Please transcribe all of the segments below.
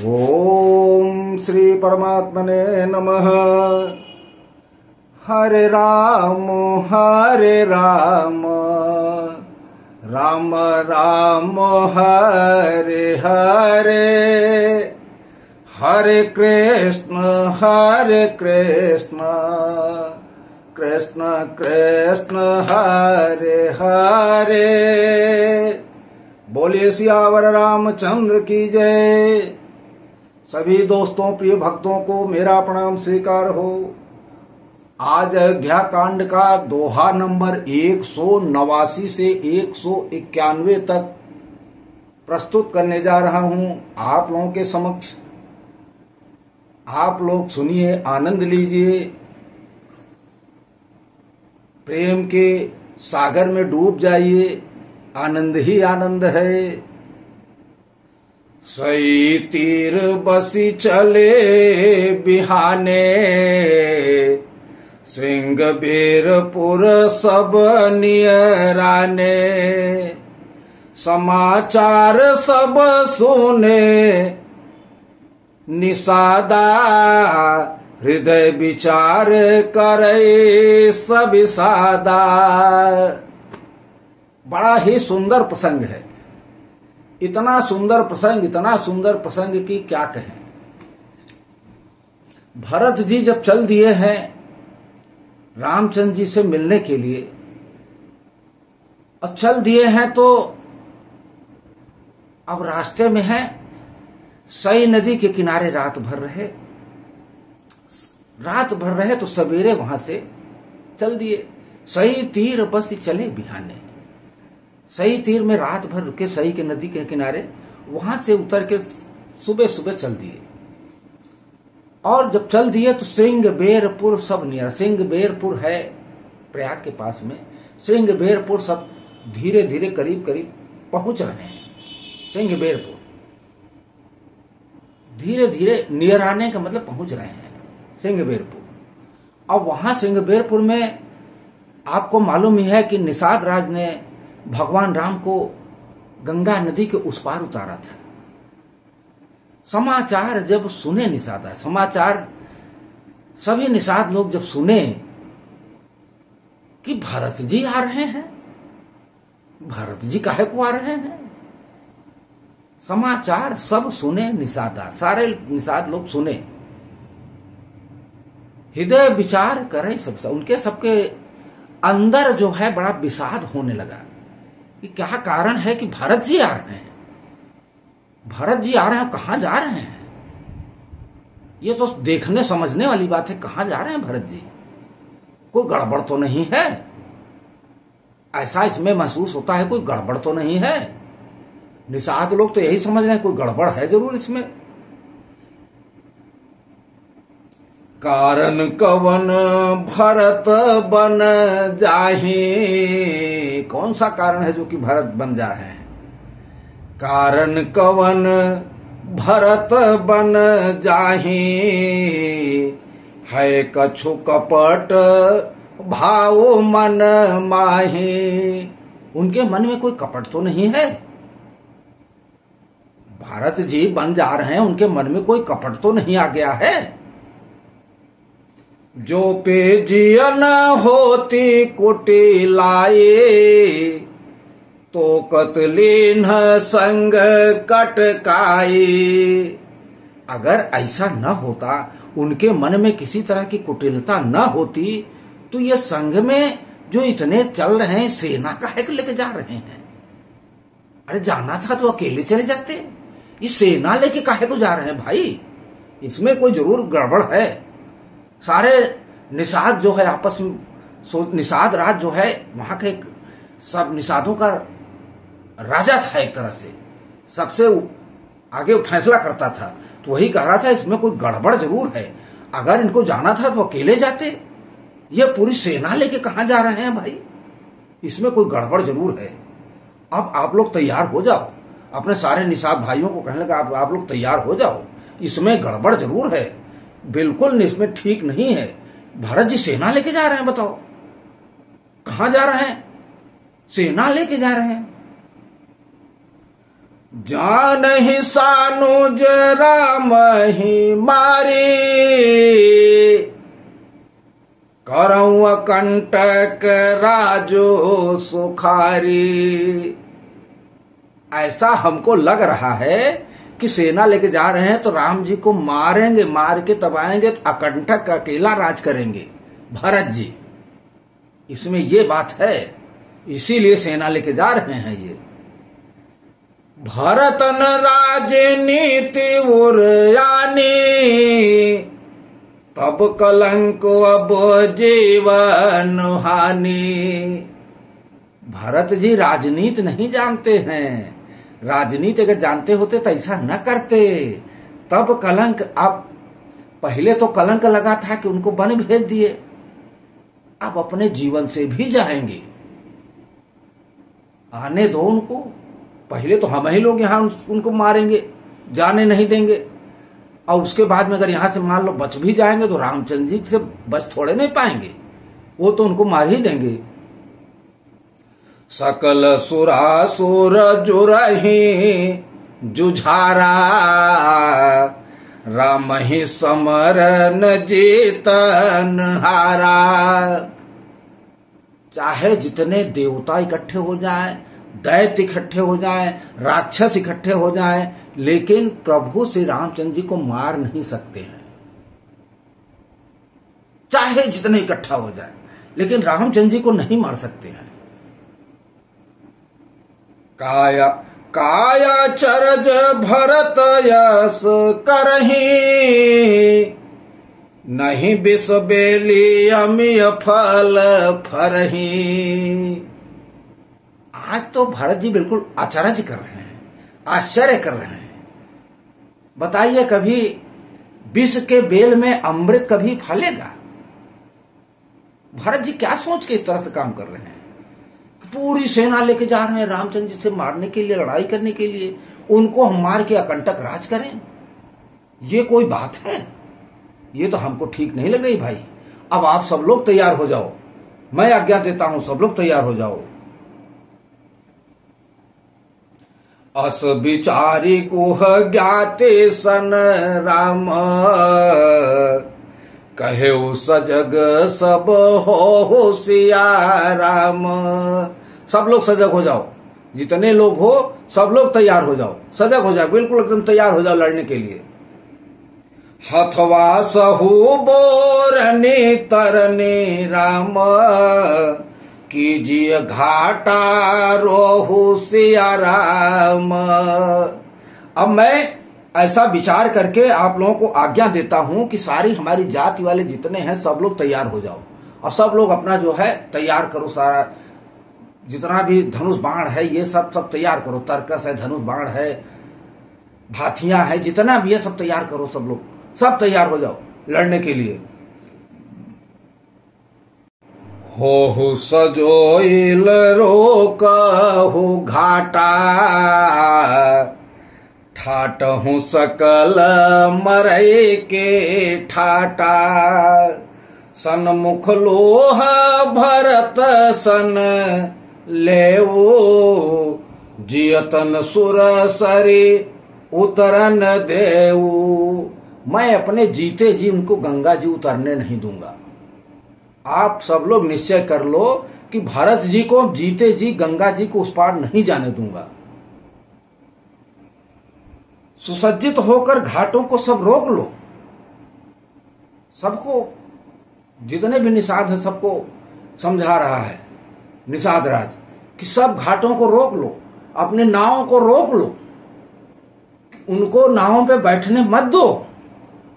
ओम श्री परमात्मने नमः। हरे राम राम राम हरे हरे, हरे कृष्ण कृष्ण कृष्ण हरे हरे। बोलिए सियावर रामचंद्र की जय। सभी दोस्तों प्रिय भक्तों को मेरा प्रणाम स्वीकार हो। आज अयोध्या कांड का दोहा नंबर 189 से 191 तक प्रस्तुत करने जा रहा हूं आप लोगों के समक्ष। आप लोग सुनिए, आनंद लीजिए, प्रेम के सागर में डूब जाइए, आनंद ही आनंद है। सई तीर बसी चले बिहाने, श्रृंगबेरपुर सब नियराने। समाचार सब सुने निषादा, हृदय विचार करे सब सादा। बड़ा ही सुंदर प्रसंग है। इतना सुंदर प्रसंग की क्या कहें। भरत जी जब चल दिए हैं रामचंद्र जी से मिलने के लिए, अब चल दिए हैं तो अब रास्ते में है, सई नदी के किनारे रात भर रहे तो सवेरे वहां से चल दिए। सई तीर बस चले बिहाने, सई तीर में रात भर रुके, सई के नदी के किनारे, वहां से उतर के सुबह सुबह चल दिए। और जब चल दिए तो श्रृंगबेरपुर सब नियर, श्रृंगबेरपुर है प्रयाग के पास में, श्रृंगबेरपुर सब धीरे धीरे करीब करीब पहुंच रहे हैं। श्रृंगबेरपुर धीरे धीरे नियर आने का मतलब पहुंच रहे हैं श्रृंगबेरपुर। अब वहां श्रृंगबेरपुर में आपको मालूम ही है कि निषाद राज ने भगवान राम को गंगा नदी के उस पार उतारा था। समाचार जब सुने निषाद, समाचार सभी निषाद लोग जब सुने कि भरत जी आ रहे हैं, भरत जी काहे को आ रहे हैं, समाचार सब सुने निषादा, सारे निषाद लोग सुने, हृदय विचार करे सब। उनके सबके अंदर जो है बड़ा विषाद होने लगा कि क्या कारण है कि भरत जी आ रहे हैं, भरत जी आ रहे हैं, कहां जा रहे हैं। ये तो देखने समझने वाली बात है, कहां जा रहे हैं भरत जी, कोई गड़बड़ तो नहीं है। ऐसा इसमें महसूस होता है कोई गड़बड़ तो नहीं है। निषाद लोग तो यही समझ रहे हैं कोई गड़बड़ है जरूर इसमें। कारण कवन भरत बन जाहि, कौन सा कारण है जो कि भरत बन जा रहे हैं। कारण कवन भरत बन जाहि, है कछु कपट भाव मन माही। उनके मन में कोई कपट तो नहीं है, भरत जी बन जा रहे हैं, उनके मन में कोई कपट तो नहीं आ गया है। जो पे जिया न होती कुटी लाए, तो कतलीन संग कटकाई। अगर ऐसा न होता, उनके मन में किसी तरह की कुटिलता न होती, तो ये संग में जो इतने चल रहे हैं, सेना काहे को लेके जा रहे हैं। अरे जाना था तो अकेले चले जाते, ये सेना लेके काहे को जा रहे हैं भाई, इसमें कोई जरूर गड़बड़ है। सारे निषाद जो है आपस में, निषाद राज जो है वहां के सब निषादों का राजा था, एक तरह से सबसे आगे फैसला करता था, तो वही कह रहा था इसमें कोई गड़बड़ जरूर है। अगर इनको जाना था तो अकेले जाते, ये पूरी सेना लेके कहां जा रहे हैं भाई, इसमें कोई गड़बड़ जरूर है। अब आप लोग तैयार हो जाओ, अपने सारे निषाद भाइयों को कहने लगा आप लोग तैयार हो जाओ, इसमें गड़बड़ जरूर है, बिल्कुल इसमें ठीक नहीं है। भरत जी सेना लेके जा रहे हैं, बताओ कहां जा रहे हैं, सेना लेके जा रहे हैं। जानहि सानुज राम ही मारी, करऊँ कंटक राजो सुखारी। ऐसा हमको लग रहा है कि सेना लेके जा रहे हैं तो राम जी को मारेंगे, मार के तब आएंगे तो अकंटक अकेला राज करेंगे भरत जी। इसमें ये बात है, इसीलिए सेना लेके जा रहे हैं ये। भरतन राजनीति उरयानी, तब कलंक अब जीवन हानि। भरत जी राजनीति नहीं जानते हैं, राजनीति अगर जानते होते तो ऐसा न करते। तब कलंक, अब पहले तो कलंक लगा था कि उनको वन भेज दिए, अब अपने जीवन से भी जाएंगे। आने दो उनको, पहले तो हम ही लोग यहाँ उनको मारेंगे, जाने नहीं देंगे। और उसके बाद में अगर यहां से मान लो बच भी जाएंगे तो रामचंद्र जी से बच थोड़े नहीं पाएंगे, वो तो उनको मार ही देंगे। सकल सुरासुर जुरहि जुझारा, राम ही समरन जीतन हारा। चाहे जितने देवता इकट्ठे हो जाएं, दैत्य इकट्ठे हो जाएं, राक्षस इकट्ठे हो जाएं, लेकिन प्रभु श्री रामचंद्र जी को मार नहीं सकते हैं। चाहे जितने इकट्ठा हो जाए, लेकिन रामचंद्र जी को नहीं मार सकते हैं। काया काया चरज भरत यस करही, नहीं विष बेली अमिय फल फरही। आज तो भरत जी बिल्कुल आश्चर्य कर रहे हैं, आश्चर्य कर रहे हैं। बताइए, कभी विष के बेल में अमृत कभी फलेगा? भरत जी क्या सोच के इस तरह से काम कर रहे हैं? पूरी सेना लेके जा रहे हैं रामचंद्र जी से मारने के लिए, लड़ाई करने के लिए, उनको हम मार के अकंटक राज करें? ये कोई बात है? ये तो हमको ठीक नहीं लग रही भाई। अब आप सब लोग तैयार हो जाओ, मैं आज्ञा देता हूं, सब लोग तैयार हो जाओ। अस विचारी गुह ज्ञाते सन राम, कहे सजग सब हो होशियाराम। सब लोग सजग हो जाओ, जितने लोग हो सब लोग तैयार हो जाओ, सजग हो जाओ, बिल्कुल एकदम तैयार हो जाओ लड़ने के लिए। हथवा सहु बोरनी तरनी राम, कीजिए घाटा रोहु सियाराम। अब मैं ऐसा विचार करके आप लोगों को आज्ञा देता हूं कि सारी हमारी जाति वाले जितने हैं सब लोग तैयार हो जाओ, और सब लोग अपना जो है तैयार करो, सारा जितना भी धनुष बाण है ये सब तैयार करो, तरकस है, धनुष बाण है, भाथियां है, जितना भी है सब तैयार करो, सब लोग सब तैयार हो जाओ लड़ने के लिए। हो सजोइल रोकहु घाटा, ठाट हूँ सकल मरई के ठाटा। सन्मुख लोह भरत सन लेऊ, जियतन सुर सरी उतरन देऊ। मैं अपने जीते जी उनको गंगा जी उतरने नहीं दूंगा। आप सब लोग निश्चय कर लो कि भरत जी को जीते जी गंगा जी को उस पार नहीं जाने दूंगा। सुसज्जित होकर घाटों को सब रोक लो, सबको जितने भी निषाद हैं सबको समझा रहा है निषाद राज कि सब घाटों को रोक लो, अपने नावों को रोक लो, उनको नावों पे बैठने मत दो,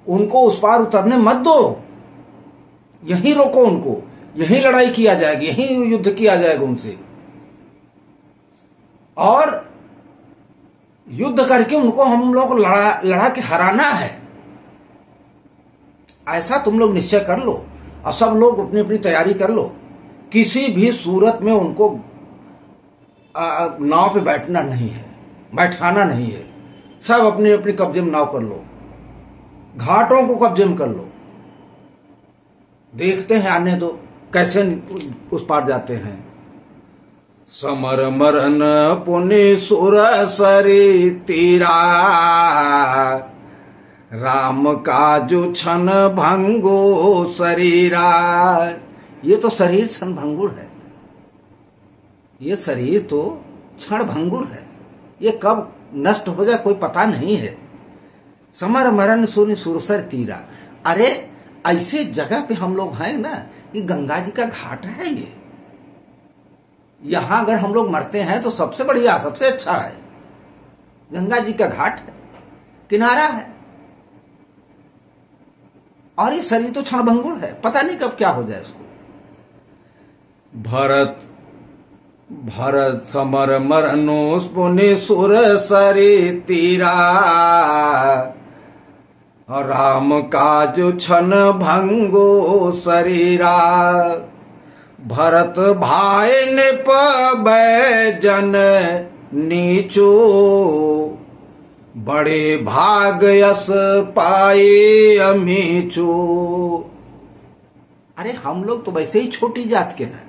उनको उस पार उतरने मत दो, यहीं रोको उनको, यहीं लड़ाई किया जाएगी, यहीं युद्ध किया जाएगा उनसे, और युद्ध करके उनको हम लोग लड़ा के हराना है। ऐसा तुम लोग निश्चय कर लो और सब लोग अपनी अपनी तैयारी कर लो। किसी भी सूरत में उनको नाव पे बैठना नहीं है, बैठाना नहीं है। सब अपने अपने कब्जे में नाव कर लो, घाटों को कब्जे में कर लो, देखते हैं आने दो कैसे उस पार जाते हैं। समर मरन पुनि सुर सरी तीरा, राम काजु छन भंगो शरीरा। ये तो शरीर क्षण भंगुर है, ये शरीर तो क्षण भंगुर है, ये कब नष्ट हो जाए कोई पता नहीं है। समर मरण सुनि सुरसर तीरा। अरे ऐसे जगह पे हम लोग हैं ना, ये गंगा जी का घाट है। ये यहां अगर हम लोग मरते हैं तो सबसे बढ़िया सबसे अच्छा है, गंगा जी का घाट है, किनारा है। और ये शरीर तो क्षणभंगुर है, पता नहीं कब क्या हो जाए उसको। भरत भरत समर मरनो पुनि सुर सरी तीरा, राम काजु छन भंगो शरीरा। भरत भाई निप जन नीचो, बड़े भाग यस पाए अमीचो। अरे हम लोग तो वैसे ही छोटी जात के हैं,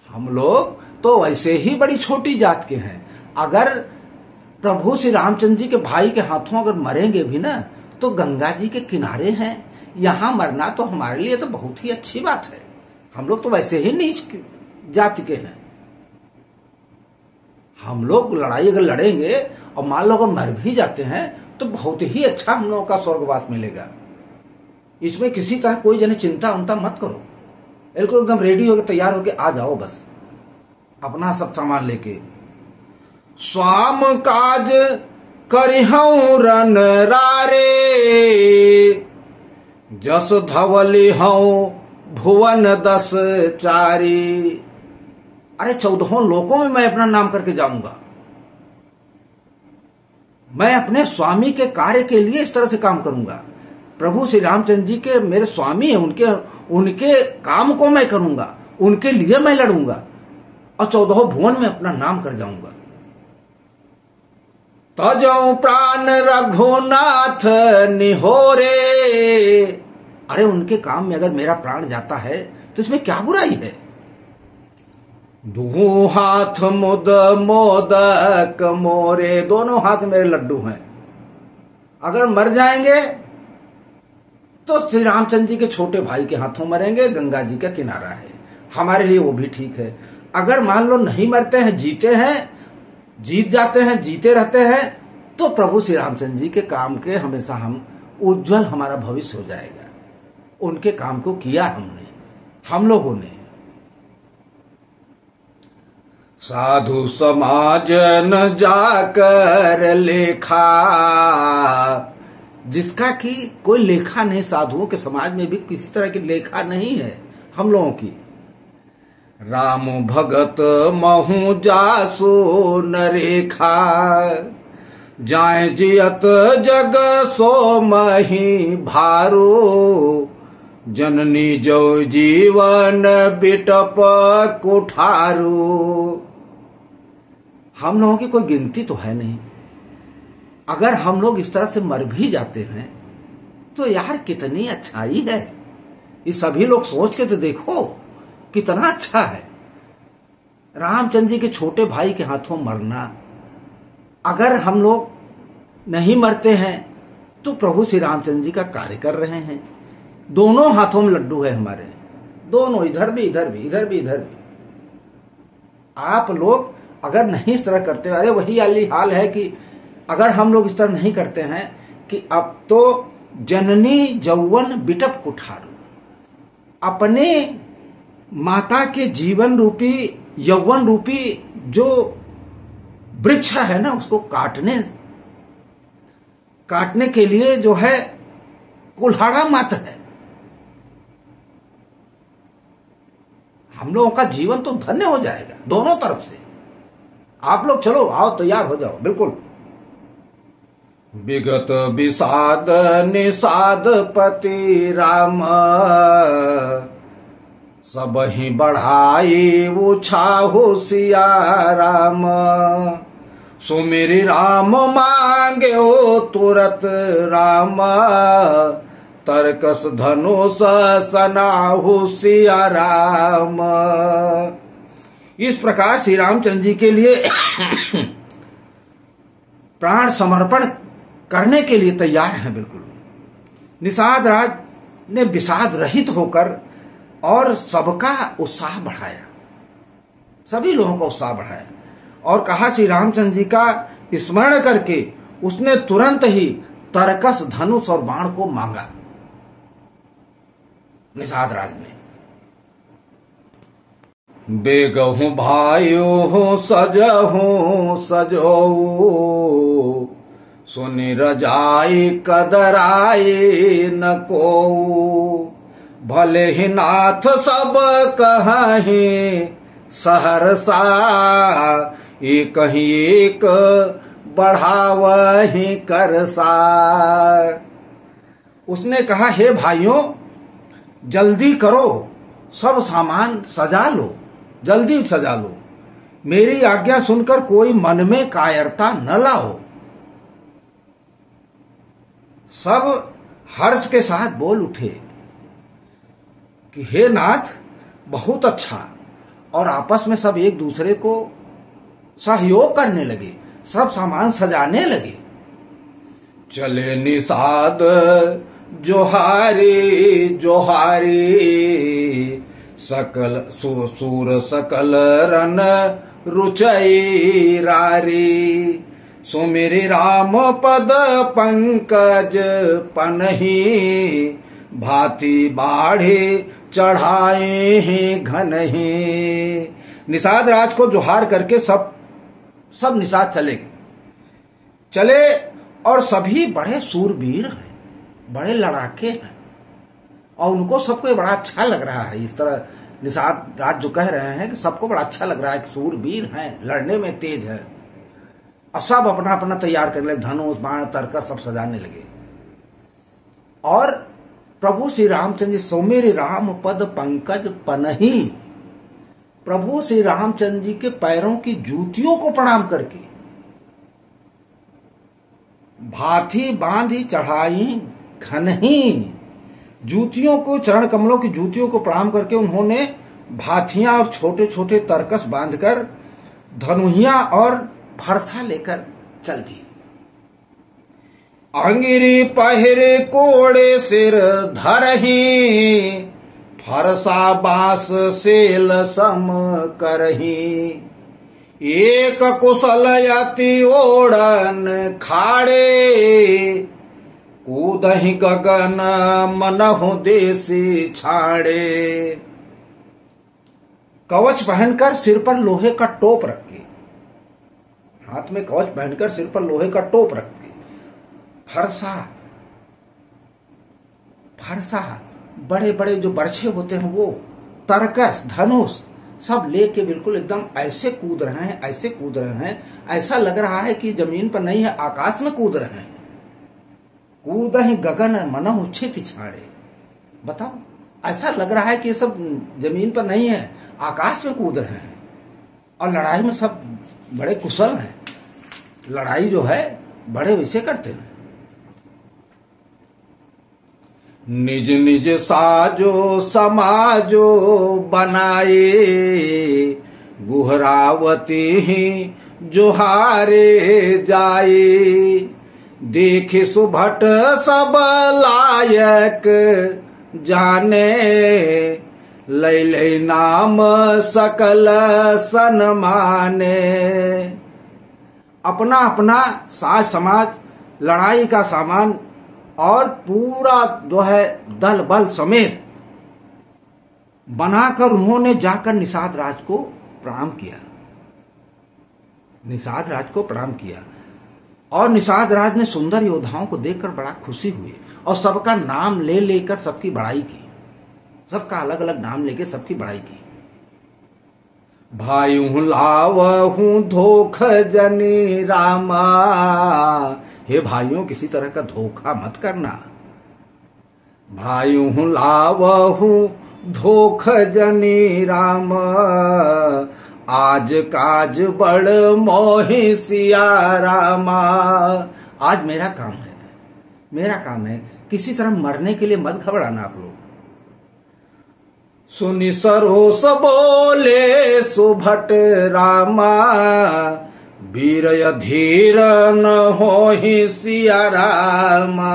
हम लोग तो वैसे ही बड़ी छोटी जात के हैं। अगर प्रभु श्री रामचंद्र जी के भाई के हाथों अगर मरेंगे भी ना, तो गंगा जी के किनारे हैं, यहां मरना तो हमारे लिए तो बहुत ही अच्छी बात है। हम लोग तो वैसे ही नीच जाति के हैं। हम लोग लड़ाई अगर लड़ेंगे और मान लो अगर मर भी जाते हैं तो बहुत ही अच्छा हम लोगों का स्वर्गवास मिलेगा। इसमें किसी तरह कोई जने चिंता उनता मत करो, बिल्कुल एकदम रेडी होकर तैयार होकर आ जाओ, बस अपना सब सामान लेके। स्वाम काज करिहूं रन रारे, जस धवली हूं भुवन 10 चारी। अरे 14 लोकों में मैं अपना नाम करके जाऊंगा। मैं अपने स्वामी के कार्य के लिए इस तरह से काम करूंगा। प्रभु श्री रामचंद्र जी के मेरे स्वामी हैं, उनके काम को मैं करूंगा, उनके लिए मैं लड़ूंगा और 14 भुवन में अपना नाम कर जाऊंगा। तजो प्राण रघुनाथ निहोरे। अरे उनके काम में अगर मेरा प्राण जाता है तो इसमें क्या बुराई है। दो हाथ मुद मोदक मोरे, दोनों हाथ मेरे लड्डू हैं। अगर मर जाएंगे तो श्री रामचंद्र जी के छोटे भाई के हाथों मरेंगे, गंगा जी का किनारा है, हमारे लिए वो भी ठीक है। अगर मान लो नहीं मरते हैं, जीते हैं, जीत जाते हैं, जीते रहते हैं, तो प्रभु श्री रामचंद्र जी के काम के हमेशा हम उज्जवल हमारा भविष्य हो जाएगा। उनके काम को किया हमने, हम लोगों ने। साधु समाज न जाकर लेखा, जिसका कि कोई लेखा नहीं, साधुओं के समाज में भी किसी तरह की लेखा नहीं है हम लोगों की। राम भगत महु जासो नरेखा, जाए जियत जग सो मही भारो, जननी जो जीवन बिटप कुठारो। हम लोगों की कोई गिनती तो है नहीं। अगर हम लोग इस तरह से मर भी जाते हैं तो यार कितनी अच्छाई है। ये सभी लोग सोच के तो देखो कितना अच्छा है। रामचंद्र जी के छोटे भाई के हाथों मरना, अगर हम लोग नहीं मरते हैं तो प्रभु श्री रामचंद्र जी का कार्य कर रहे हैं। दोनों हाथों में लड्डू है हमारे, दोनों, इधर भी इधर भी, इधर भी इधर भी। आप लोग अगर नहीं इस तरह करते, अरे वही वाली हाल है कि अगर हम लोग इस तरह नहीं करते हैं कि अब तो जननी जौवन बिटप कुठारो, अपने माता के जीवन रूपी यौवन रूपी जो वृक्ष है ना, उसको काटने के लिए जो है कुल्हाड़ा मात्र है। हम लोगों का जीवन तो धन्य हो जाएगा दोनों तरफ से। आप लोग चलो आओ, तैयार हो जाओ, बिल्कुल। विगत विषाद निषाद पति राम, सब ही बढ़ाई उछाहु सिया राम। सुमिरि राम मांगे तुरत राम, तरकस धनुष सनाहु सिया राम। इस प्रकार श्री रामचंद्र जी के लिए प्राण समर्पण करने के लिए तैयार हैं बिल्कुल। निषाद राज ने विषाद रहित होकर और सबका उत्साह बढ़ाया, सभी लोगों का उत्साह बढ़ाया और कहा श्री रामचंद्र जी का स्मरण करके उसने तुरंत ही तरकस धनुष और बाण को मांगा। निषाद राज ने बेगहूं भाइयों सजहूं सजो सुनि रजाई कदराई न को भले ही नाथ सब कहीं सहरसा एक ही एक बढ़ावही करसा। उसने कहा हे भाइयों जल्दी करो, सब सामान सजा लो, जल्दी सजा लो, मेरी आज्ञा सुनकर कोई मन में कायरता न लाओ। सब हर्ष के साथ बोल उठे कि हे नाथ बहुत अच्छा, और आपस में सब एक दूसरे को सहयोग करने लगे, सब सामान सजाने लगे। चले निषाद जोहारी जोहारी सकल सूर सकल रन रुचई रारी सुमिरि राम पद पंकज पनही भांति बाढ़े चढ़ाए घनही। निषाद राज को जोहार करके सब निषाद चले और सभी बड़े सूरवीर हैं, बड़े लड़ाके हैं और उनको सबको बड़ा अच्छा लग रहा है। इस तरह निषाद राज जो कह रहे हैं कि सबको बड़ा अच्छा लग रहा है कि सूरवीर हैं, लड़ने में तेज है, और सब अपना अपना तैयार कर ले, धनुष बाण तरकस सब सजाने लगे। और प्रभु श्री रामचंद्र सुमिरि राम पद पंकज पनही, प्रभु श्री रामचंद्र जी के पैरों की जूतियों को प्रणाम करके भाथी बांधी चढ़ाई घनही, जूतियों को चरण कमलों की जूतियों को प्रणाम करके उन्होंने भाथियां और छोटे छोटे तरकस बांधकर धनुहिया और फरसा लेकर चल दी। अंगिरी पहिरे कोड़े सिर धरही फरसा बास सेल सम करही एक कुशल यति ओढ़न खाड़े कूदहि गगन मनहु देसी छाड़े। कवच पहनकर सिर पर लोहे का टोप रख के, हाथ में कवच पहनकर सिर पर लोहे का टोप रख के फरसा बड़े बड़े जो बर्छे होते हैं वो तरकस धनुष सब लेके बिल्कुल एकदम ऐसे कूद रहे हैं, ऐसे कूद रहे हैं, ऐसा लग रहा है कि जमीन पर नहीं है, आकाश में कूद रहे हैं। कूदहि गगन मनहु क्षिति छाड़े, बताओ ऐसा लग रहा है कि ये सब जमीन पर नहीं है, आकाश में कूद रहे हैं। और लड़ाई में सब बड़े कुशल हैं, लड़ाई जो है बड़े वैसे करते हैं। निज निज साजो समाजो बनाए गुहरावती ही जोहारे जाए देखे सुभट सब लायक जाने लय लय नाम सकल सन्माने। अपना अपना साज समाज लड़ाई का सामान और पूरा जो है दल बल समेत बनाकर उन्होंने जाकर निषाद राज को प्रणाम किया, निषाद राज को प्रणाम किया। और निषाद राज ने सुंदर योद्धाओं को देखकर बड़ा खुशी हुई और सबका नाम ले लेकर सबकी बड़ाई की, सबका अलग अलग नाम लेके सबकी बड़ाई की। भाइयों लावहूं धोख जनी रामा, हे भाइयों किसी तरह का धोखा मत करना। भाइयों लावहूं धोख जनी राम आज काज बड़ मोहि सिया रामा। आज मेरा काम है किसी तरह मरने के लिए मत घबराना आप लोग। सुनि सरोस बोले सुभट रामा, वीर धीर न होहि सिया रामा।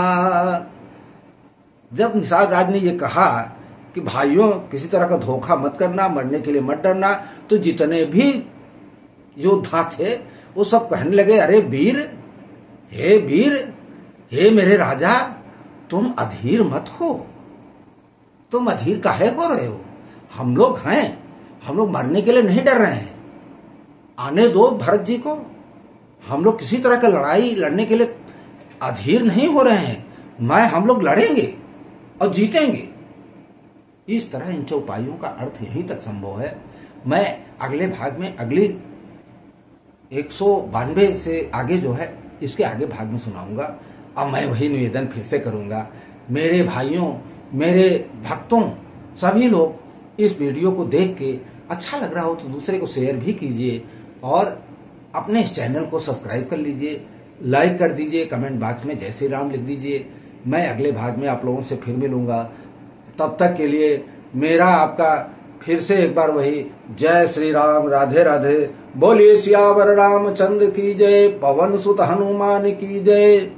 जब निषाद राज ने ये कहा कि भाइयों किसी तरह का धोखा मत करना, मरने के लिए मत डरना, तो जितने भी योद्धा थे वो सब कहने लगे, अरे वीर, हे मेरे राजा, तुम अधीर मत हो। तुम अधीर काहे हो रहे हो? हम लोग हैं, हम लोग मरने के लिए नहीं डर रहे हैं। आने दो भरत जी को, हम लोग किसी तरह का लड़ाई लड़ने के लिए अधीर नहीं हो रहे हैं। हम लोग लड़ेंगे और जीतेंगे। इस तरह इन चौपाइयों का अर्थ यहीं तक संभव है। मैं अगले भाग में अगली 192 से आगे जो है इसके आगे भाग में सुनाऊंगा। अब मैं वही निवेदन फिर से करूंगा, मेरे भाइयों, मेरे भक्तों, सभी लोग इस वीडियो को देख के अच्छा लग रहा हो तो दूसरे को शेयर भी कीजिए और अपने इस चैनल को सब्सक्राइब कर लीजिए, लाइक कर दीजिए, कमेंट बॉक्स में जय श्री राम लिख दीजिए। मैं अगले भाग में आप लोगों से फिर मिलूंगा। तब तक के लिए मेरा आपका फिर से एक बार वही जय श्री राम, राधे राधे। बोलिए सियावर रामचंद्र की जय, पवन सुत हनुमान की जय।